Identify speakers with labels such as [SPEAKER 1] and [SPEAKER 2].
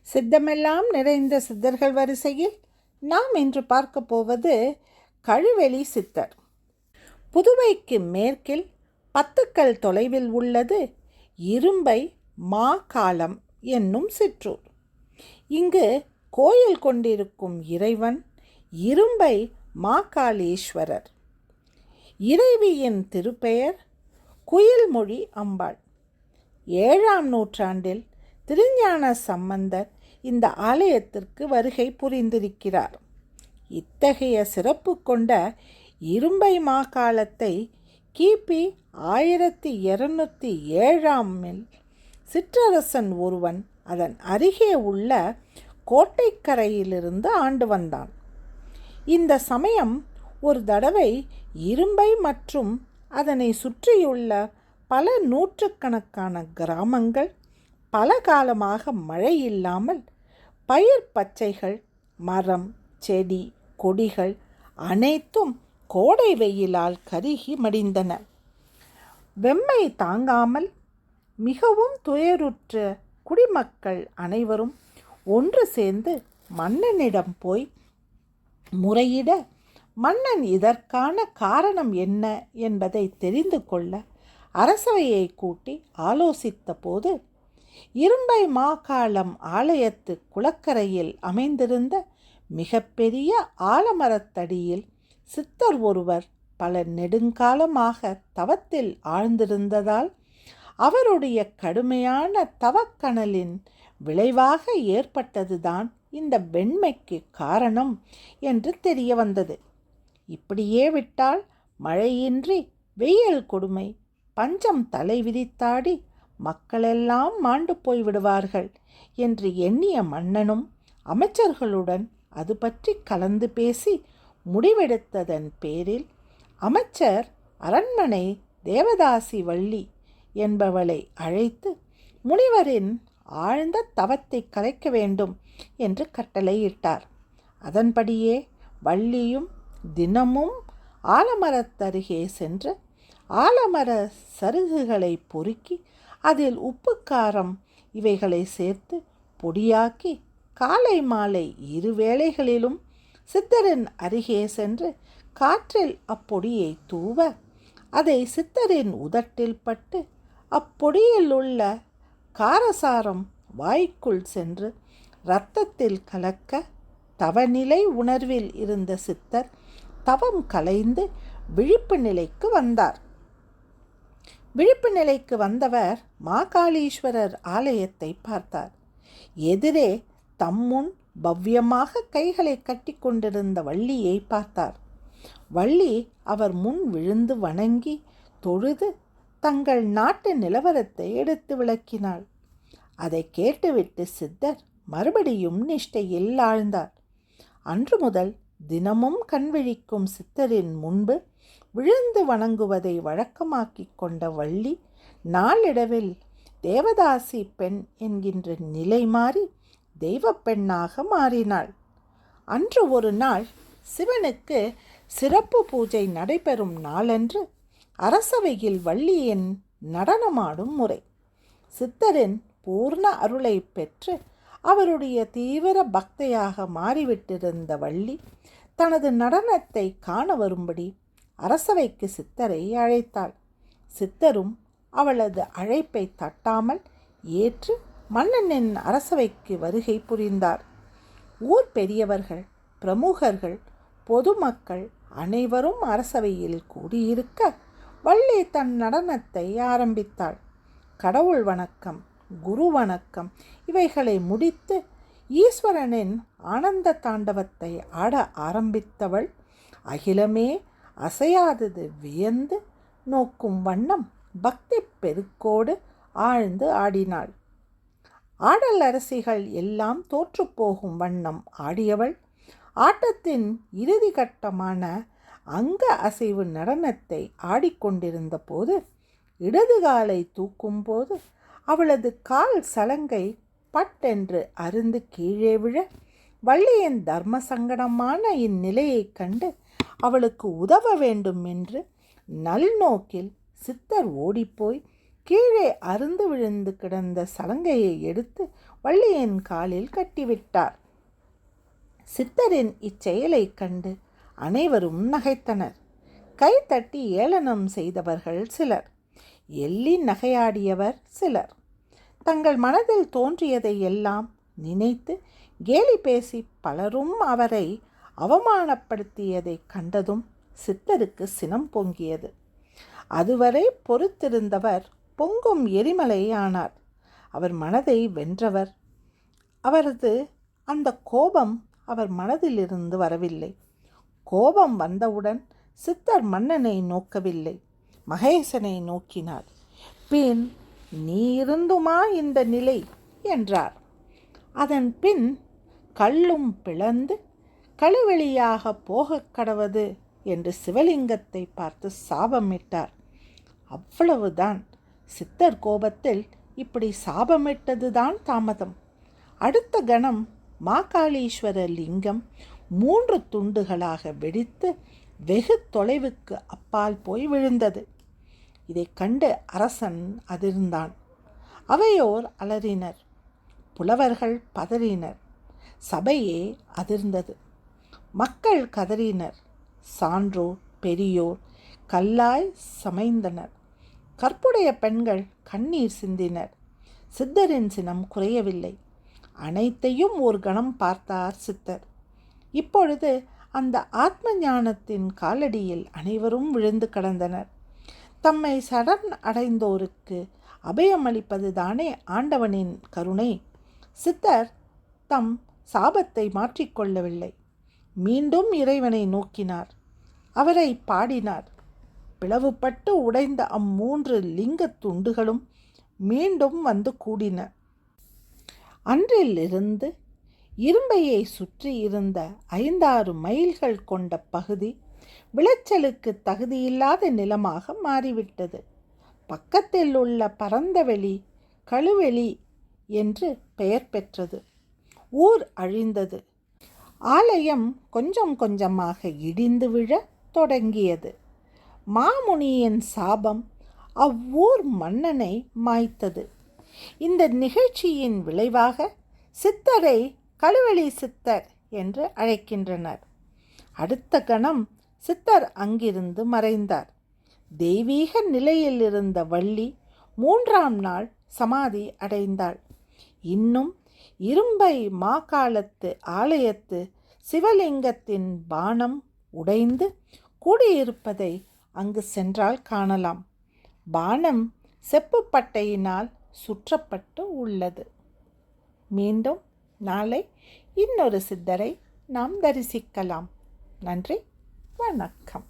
[SPEAKER 1] சித்தமெல்லாம் நிறைந்த சித்தர்கள் வரிசையில் நாம் இன்று பார்க்க போவது கழுவெளி சித்தர். புதுவைக்கு மேற்கில் 10 கல் தொலைவில் உள்ளது இரும்பை மாகாளம் என்னும் சிற்றூர். இங்கு கோயில் கொண்டிருக்கும் இறைவன் இரும்பை மாகாளீஸ்வரர். இறைவியின் திருப்பெயர் குயில்மொழி அம்பாள். 7ஆம் நூற்றாண்டில் திருஞான சம்பந்தர் இந்த ஆலயத்திற்கு வருகை புரிந்திருக்கிறார். இத்தகைய சிறப்பு கொண்ட இரும்பை மாகாளத்தை கிபி 1207 சிற்றரசன் ஒருவன் அதன் அருகே உள்ள கோட்டைக்கரையிலிருந்து ஆண்டு வந்தான். இந்த சமயம் ஒரு தடவை இரும்பை மற்றும் அதனை சுற்றியுள்ள பல நூற்றுக்கணக்கான கிராமங்கள் பல காலமாக மழை இல்லாமல் பயிர் பச்சைகள், மரம், செடி, கொடிகள் அனைத்தும் கோடை வெயிலால் கருகி மடிந்தன. வெம்மை தாங்காமல் மிகவும் துயருற்ற குடிமக்கள் அனைவரும் ஒன்று சேர்ந்து மன்னனிடம் போய் முறையிட, மன்னன் இதற்கான காரணம் என்ன என்பதை தெரிந்து கொள்ள அரசவையை கூட்டி ஆலோசித்த போது, இரும்பை மாகாளம் ஆலயத்து குளக்கரையில் அமைந்திருந்த மிகப்பெரிய ஆலமரத்தடியில் சித்தர் ஒருவர் பல நெடுங்காலமாக தவத்தில் ஆழ்ந்திருந்ததால் அவருடைய கடுமையான தவக்கணலின் விளைவாக ஏற்பட்டதுதான் இந்த வெண்மைக்கு காரணம் என்று தெரிய வந்தது. இப்படியே விட்டால் மழையின்றி வெயில் கொடுமை, பஞ்சம் தலை விரித்தாடி மக்களெல்லாம் மாண்டு போய்விடுவார்கள் என்று எண்ணிய மன்னனும் அமைச்சர்களுடன் அது பற்றி கலந்து பேசி முடிவெடுத்ததன் பேரில் அமைச்சர் அரண்மனை தேவதாசி வள்ளி என்பவளை அழைத்து முனிவரின் ஆழ்ந்த தவத்தை கலைக்க வேண்டும் என்று கட்டளையிட்டார். அதன்படியே வள்ளியும் தினமும் ஆலமரத்தருகே சென்று ஆலமர சருகுகளை பொறுக்கி அதில் உப்பு, காரம் இவைகளை சேர்த்து பொடியாக்கி காலை மாலை 2 வேளைகளிலும் சித்தரின் அருகே சென்று காற்றில் அப்பொடியை தூவ, அதை சித்தரின் உதட்டில் பட்டு அப்பொடியில் உள்ள காரசாரம் வாய்க்குள் சென்று இரத்தத்தில் கலக்க தவநிலை உணர்வில் இருந்த சித்தர் தவம் கலைந்து விழிப்பு நிலைக்கு வந்தார். விழிப்பு நிலைக்கு வந்தவர் மாகாளீஸ்வரர் ஆலயத்தை பார்த்தார். எதிரே தம்முன் பவ்யமாக கைகளை கட்டி கொண்டிருந்த வள்ளியை பார்த்தார். வள்ளி அவர் முன் விழுந்து வணங்கி தொழுது தங்கள் நாட்டு நிலவரத்தை எடுத்து விளக்கினாள். அதை கேட்டுவிட்டு சித்தர் மறுபடியும் நிஷ்டையில் ஆழ்ந்தார். அன்று முதல் தினமும் கண்விழிக்கும் சித்தரின் முன்பு விழுந்து வணங்குவதை வழக்கமாக்கி கொண்ட வள்ளி நாளடைவில் தேவதாசி பெண் என்கின்ற நிலை மாறி தெய்வ பெண்ணாக மாறினாள். அன்று ஒரு நாள் சிவனுக்கு சிறப்பு பூஜை நடைபெறும் நாளன்று அரசவையில் வள்ளியின் நடனமாடும் முறை. சித்தரின் பூர்ண அருளை பெற்று அவருடைய தீவிர பக்தையாக மாறிவிட்டிருந்த வள்ளி தனது நடனத்தை காண வரும்படி அரசவைக்கு சித்தரை அழைத்தாள். சித்தரும் அவளது அழைப்பை தட்டாமல் ஏற்று மன்னனின் அரசவைக்கு வருகை புரிந்தார். ஊர் பெரியவர்கள், பிரமுகர்கள், பொதுமக்கள் அனைவரும் அரசவையில் கூடியிருக்க வள்ளி தன் நடனத்தை ஆரம்பித்தாள். கடவுள் வணக்கம், குரு வணக்கம் இவைகளை முடித்து ஈஸ்வரனின் ஆனந்த தாண்டவத்தை ஆட ஆரம்பித்தவள் அகிலமே அசையாதது வியந்து நோக்கும் வண்ணம் பக்தி பெருக்கோடு ஆழ்ந்து ஆடினாள். ஆடல் அரசிகள் எல்லாம் தோற்றுப்போகும் வண்ணம் ஆடியவள் ஆட்டத்தின் இறுதி கட்டமான அங்க அசைவு நடனத்தை ஆடிக்கொண்டிருந்த போது இடது காலை தூக்கும்போது அவளது கால் சலங்கை பட்டென்று அருந்து கீழே விழ, வள்ளியின் தர்ம சங்கடமான இந்நிலையைக் கண்டு அவளுக்கு உதவ வேண்டும் என்று நல்நோக்கில் சித்தர் ஓடிப்போய் கீழே அருந்து விழுந்து கிடந்த சலங்கையை எடுத்து வள்ளியின் காலில் கட்டிவிட்டார். சித்தரின் இச்செயலை கண்டு அனைவரும் நகைத்தனர். கை தட்டி ஏளனம் செய்தவர்கள் சிலர், எள்ளி நகையாடியவர் சிலர். தங்கள் மனதில் தோன்றியதை எல்லாம் நினைத்து கேலி பேசி பலரும் அவரை அவமானப்படுத்தியதை கண்டதும் சித்தருக்கு சினம் பொங்கியது. அதுவரை பொறுத்திருந்தவர் பொங்கும் எரிமலையானார். அவர் மனதை வென்றவர். அவரது அந்த கோபம் அவர் மனதிலிருந்து வரவில்லை. கோபம் வந்தவுடன் சித்தர் மன்னனை நோக்கவில்லை, மகேசனை நோக்கினார். பின், நீ இருந்துமா இந்த நிலை என்றார். அதன் பின் கல்லும் பிளந்து கழுவெளியாக போகக் கடவது என்று சிவலிங்கத்தை பார்த்து சாபமிட்டார். அவ்வளவுதான். சித்தர் கோபத்தில் இப்படி சாபமிட்டதுதான் தாமதம். அடுத்த கணம் மாகாளீஸ்வர லிங்கம் 3 துண்டுகளாக வெடித்து வெகு தொலைவுக்கு அப்பால் போய் விழுந்தது. இதை கண்டு அரசன் அதிர்ந்தான். அவையோர் அலறினர். புலவர்கள் பதறினர். சபையே அதிர்ந்தது. மக்கள் கதறினர். சான்றோர் பெரியோர் கல்லாய் சமைந்தனர். கற்புடைய பெண்கள் கண்ணீர் சிந்தினர். சித்தரின் சினம் குறையவில்லை. அனைத்தையும் ஒரு கணம் பார்த்தார் சித்தர். இப்பொழுது அந்த ஆத்ம ஞானத்தின் காலடியில் அனைவரும் விழுந்து கடந்தனர். தம்மை சரண் அடைந்தோருக்கு அபயமளிப்பது தானே ஆண்டவனின் கருணை. சித்தர் தம் சாபத்தை மாற்றிக்கொள்ளவில்லை. மீண்டும் இறைவனை நோக்கினார். அவரை பாடினார். பிளவுபட்டு உடைந்த 3 லிங்க துண்டுகளும் மீண்டும் வந்து கூடின. அன்றிலிருந்து இரும்பையை சுற்றி இருந்த 5-6 மைல்கள் கொண்ட பகுதி விளைச்சலுக்கு தகுதியில்லாத நிலமாக மாறிவிட்டது. பக்கத்தில் உள்ள பரந்தவெளி கழுவெளி என்று பெயர் பெற்றது. ஊர் அழிந்தது. ஆலயம் கொஞ்சம் கொஞ்சமாக இடிந்து விழ தொடங்கியது. மாமுனியின் சாபம் அவ்வூர் மன்னனை மாய்த்தது. இந்த நிகழ்ச்சியின் விளைவாக சித்தரை கழுவெளி சித்தர் என்று அழைக்கின்றனர். அடுத்த கணம் சித்தர் அங்கிருந்து மறைந்தார். தெய்வீக நிலையில் இருந்த வள்ளி 3ஆம் நாள் சமாதி அடைந்தாள். இன்னும் இரும்பை மாகாளத்து ஆலயத்து சிவலிங்கத்தின் பானம் உடைந்து கூடியிருப்பதை அங்கு சென்றால் காணலாம். பானம் செப்பு பட்டையினால் சுற்றப்பட்டு உள்ளது. மீண்டும் நாளை இன்னொரு சித்தரை நாம் தரிசிக்கலாம். நன்றி, வணக்கம்.